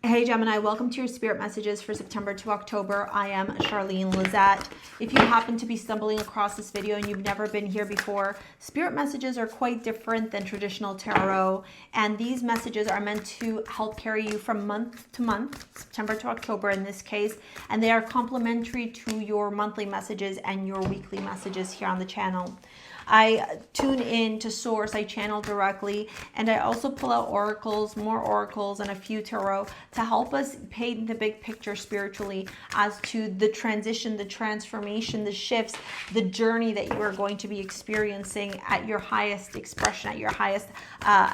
Hey Gemini, welcome to your spirit messages for September to October. I am Charlene Lizette. If you happen to be stumbling across this video and you've never been here before, spirit messages are quite different than traditional tarot, and these messages are meant to help carry you from month to month, September to October in this case, and they are complementary to your monthly messages and your weekly messages here on the channel. I tune in to source, I channel directly, and I also pull out oracles, more oracles, and a few tarot to help us paint the big picture spiritually as to the transition, the transformation, the shifts, the journey that you are going to be experiencing at your highest expression, at your highest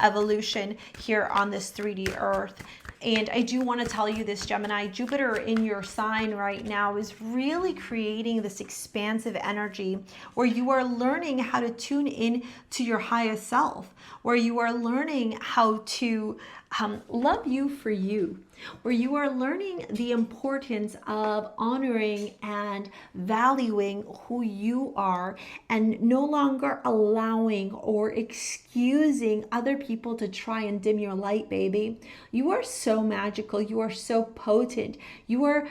evolution here on this 3D earth. And I do want to tell you this, Gemini, Jupiter in your sign right now is really creating this expansive energy where you are learning how to tune in to your highest self, where you are learning how to love you for you, where you are learning the importance of honoring and valuing who you are and no longer allowing or excusing other people to try and dim your light, baby. You are so magical. You are so potent. You are,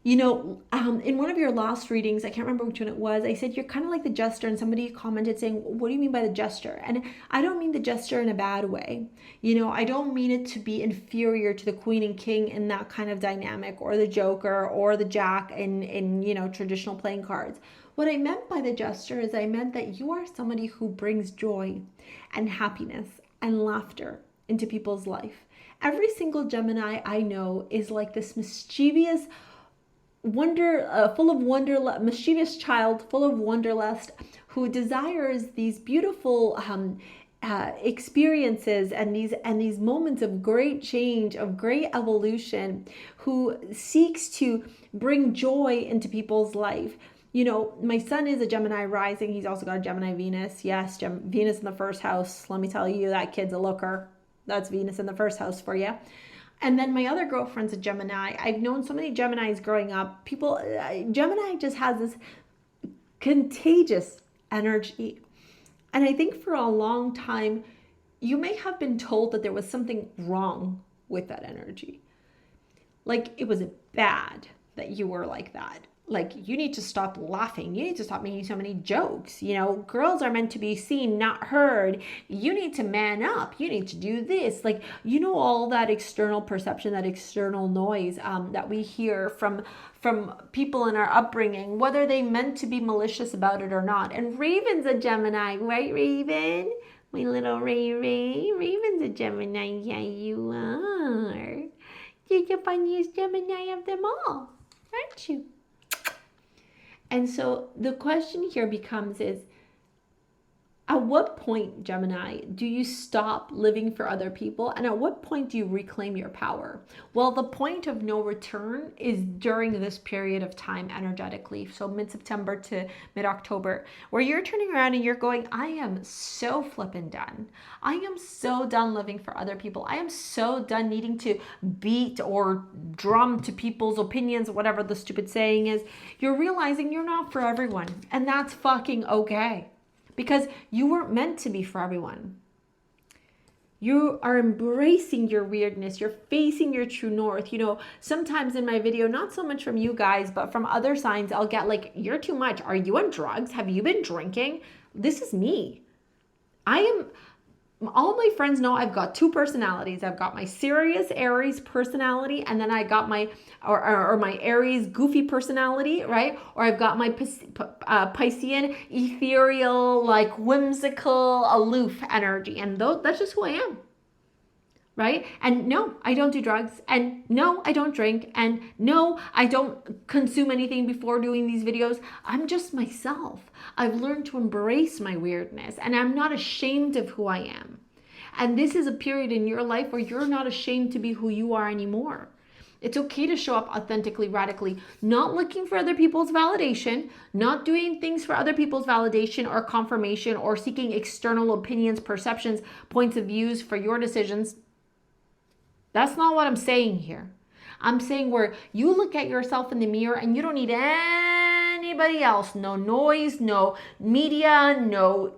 in one of your last readings, I can't remember which one it was, I said, you're kind of like the jester, and somebody commented saying, what do you mean by the jester? And I don't mean the jester in a bad way. I don't mean it to be inferior to the queen and king in that kind of dynamic, or the joker, or the jack in traditional playing cards. What I meant by the jester is I meant that you are somebody who brings joy and happiness and laughter into people's life. Every single Gemini I know is like this mischievous mischievous child full of wanderlust who desires these beautiful experiences and these moments of great change, of great evolution, who seeks to bring joy into people's life. My son is a Gemini rising. He's also got a Gemini Venus. Yes, Venus in the first house. Let me tell you, that kid's a looker. That's Venus in the first house for you. And then my other girlfriend's a Gemini. I've known so many Geminis growing up. Gemini just has this contagious energy. And I think for a long time, you may have been told that there was something wrong with that energy. Like it was bad that you were like that. Like, you need to stop laughing. You need to stop making so many jokes. Girls are meant to be seen, not heard. You need to man up. You need to do this. Like, all that external perception, that external noise that we hear from people in our upbringing, whether they meant to be malicious about it or not. And Raven's a Gemini, right, Raven? My little Ray. Raven's a Gemini. Yeah, you are. You're the funniest Gemini of them all, aren't you? And so the question here becomes at what point, Gemini, do you stop living for other people? And at what point do you reclaim your power? Well, the point of no return is during this period of time energetically. So mid-September to mid-October, where you're turning around and you're going, I am so flippin' done. I am so done living for other people. I am so done needing to beat or drum to people's opinions, whatever the stupid saying is. You're realizing you're not for everyone. And that's fucking okay. Because you weren't meant to be for everyone. You are embracing your weirdness. You're facing your true north. Sometimes in my video, not so much from you guys, but from other signs, I'll get like, you're too much. Are you on drugs? Have you been drinking? This is me. All my friends know I've got two personalities. I've got my serious Aries personality, and then I got my Aries goofy personality, right? Or I've got my Piscean ethereal, like whimsical, aloof energy, and that's just who I am, right? And no, I don't do drugs, and no, I don't drink, and no, I don't consume anything before doing these videos. I'm just myself. I've learned to embrace my weirdness, and I'm not ashamed of who I am. And this is a period in your life where you're not ashamed to be who you are anymore. It's okay to show up authentically, radically, not looking for other people's validation, not doing things for other people's validation or confirmation, or seeking external opinions, perceptions, points of views for your decisions. That's not what I'm saying here. I'm saying where you look at yourself in the mirror and you don't need anybody else. No noise, no media, no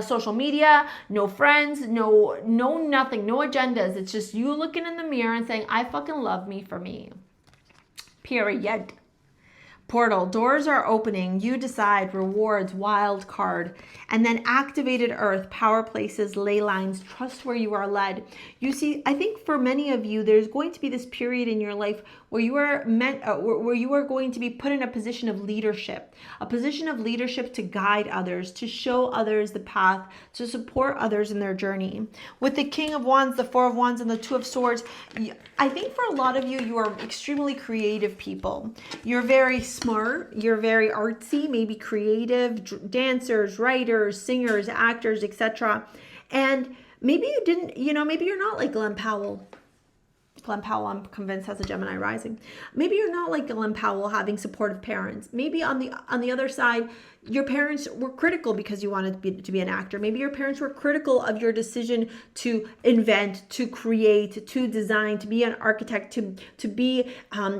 social media, no friends, no nothing, no agendas. It's just you looking in the mirror and saying, I fucking love me for me. Period. Portal, doors are opening, you decide, rewards, wild card, and then activated earth, power places, ley lines, trust where you are led. You see, I think for many of you, there's going to be this period in your life where you are where you are going to be put in a position of leadership to guide others, to show others the path, to support others in their journey. With the King of Wands, the Four of Wands, and the Two of Swords, I think for a lot of you, you are extremely creative people. You're very smart, you're very artsy, maybe creative, dancers, writers, singers, actors, etc. And maybe you didn't, maybe you're not like Glenn Powell. Glenn Powell, I'm convinced, has a Gemini rising. Maybe you're not like Glenn Powell, having supportive parents. Maybe on the other side, your parents were critical because you wanted to be an actor. Maybe your parents were critical of your decision to invent, to create, to design, to be an architect, to be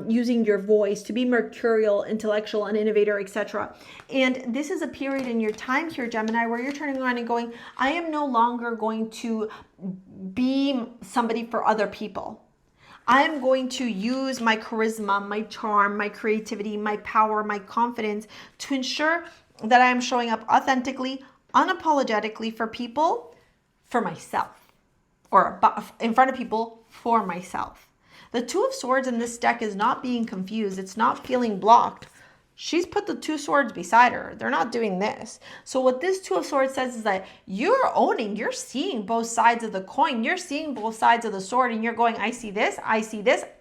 using your voice, to be mercurial, intellectual, an innovator, etc. And this is a period in your time here, Gemini, where you're turning around and going, I am no longer going to be somebody for other people. I am going to use my charisma, my charm, my creativity, my power, my confidence to ensure that I am showing up authentically, unapologetically for people, for myself, or in front of people for myself. The Two of Swords in this deck is not being confused. It's not feeling blocked. She's put the two swords beside her. They're not doing this. So what this Two of Swords says is that you're owning, you're seeing both sides of the coin. You're seeing both sides of the sword and you're going, I see this,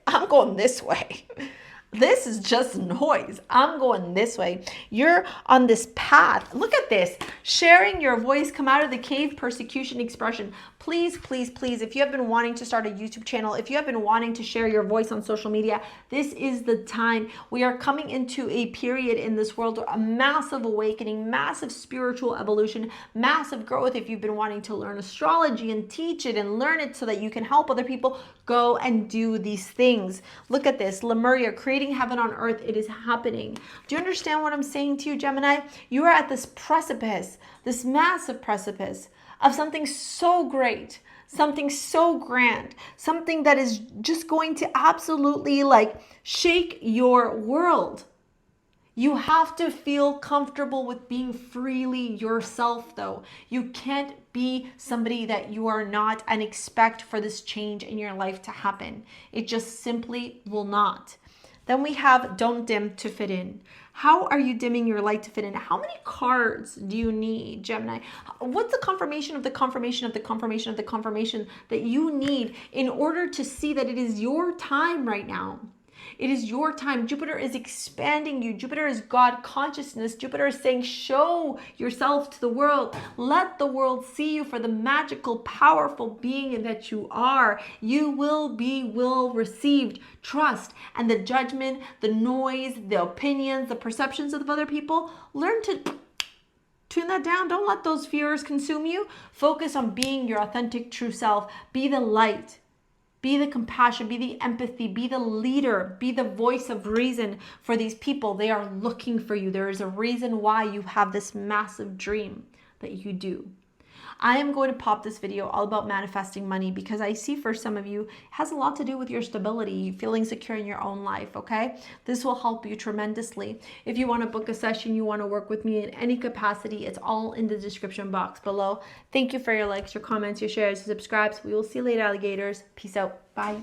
I'm going this way. This is just noise. I'm going this way. You're on this path. Look at this. Sharing your voice, come out of the cave, persecution, expression. Please, please, please, if you have been wanting to start a YouTube channel, if you have been wanting to share your voice on social media, this is the time. We are coming into a period in this world, a massive awakening, massive spiritual evolution, massive growth. If you've been wanting to learn astrology and teach it and learn it so that you can help other people, go and do these things. Look at this. Lemuria, creating heaven on earth. It is happening. Do you understand what I'm saying to you, Gemini? You are at this precipice, this massive precipice of something so great, something so grand, something that is just going to absolutely shake your world. You have to feel comfortable with being freely yourself, though. You can't be somebody that you are not and expect for this change in your life to happen. It just simply will not. Then we have don't dim to fit in. How are you dimming your light to fit in? How many cards do you need, Gemini? What's the confirmation of the confirmation of the confirmation of the confirmation that you need in order to see that it is your time right now? It is your time. Jupiter is expanding you. Jupiter is God consciousness. Jupiter is saying, show yourself to the world. Let the world see you for the magical, powerful being that you are. You will be well received. Trust. And the judgment, the noise, the opinions, the perceptions of other people, learn to tune that down. Don't let those fears consume you. Focus on being your authentic, true self. Be the light. Be the compassion, be the empathy, be the leader, be the voice of reason for these people. They are looking for you. There is a reason why you have this massive dream that you do. I am going to pop this video all about manifesting money because I see for some of you, it has a lot to do with your stability, feeling secure in your own life, okay? This will help you tremendously. If you want to book a session, you want to work with me in any capacity, it's all in the description box below. Thank you for your likes, your comments, your shares, your subscribes. We will see you later, alligators. Peace out. Bye.